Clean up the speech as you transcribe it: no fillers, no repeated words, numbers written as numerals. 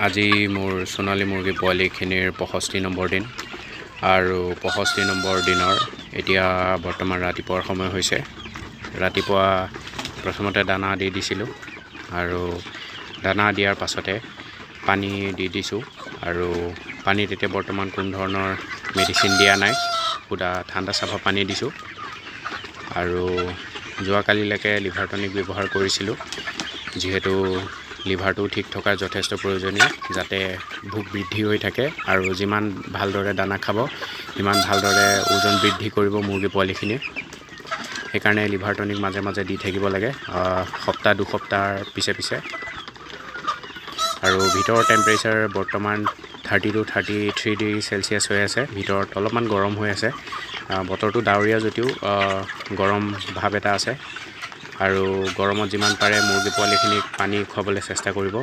আজি মোৰ সোণালী মুৰ্গী পোৱালিখিনিৰ 65 নম্বৰ দিন আৰু 65 নম্বৰ দিনৰ এতিয়া বৰ্তমান ৰাতিপুৱাৰ সময় হৈছে। ৰাতিপুৱা প্ৰথমতে দানা দি দিছিলোঁ আৰু দানা দিয়াৰ পাছতে পানী দি দিছোঁ আৰু পানীত এতিয়া বৰ্তমান কোনো ধৰণৰ মেডিচিন দিয়া নাই, সুদা ঠাণ্ডা চাফা পানী দিছোঁ আৰু যোৱাকালিলৈকে লিভাৰ টনিক ব্যৱহাৰ কৰিছিলোঁ, যিহেতু লিভাৰটো ঠিক থকাৰ যথেষ্ট প্ৰয়োজনীয়, যাতে ভোক বৃদ্ধি হৈ থাকে আৰু যিমান ভালদৰে দানা খাব সিমান ভালদৰে ওজন বৃদ্ধি কৰিব মুৰ্গী পোৱালিখিনিয়ে। সেইকাৰণে লিভাৰ টনিক মাজে মাজে দি থাকিব লাগে, সপ্তাহ দুসপ্তাহৰ পিছে পিছে। আৰু ভিতৰৰ টেম্পাৰেচাৰ বৰ্তমান 30 to 33 ডিগ্ৰী চেলচিয়াছ হৈ আছে। ভিতৰত অলপমান গৰম হৈ আছে, বতৰটো ডাৱৰীয়া যদিও গৰম ভাৱ এটা আছে আৰু গৰমত যিমান পাৰে মুৰ্গী পোৱালিখিনিক পানী খুৱাবলৈ চেষ্টা কৰিব।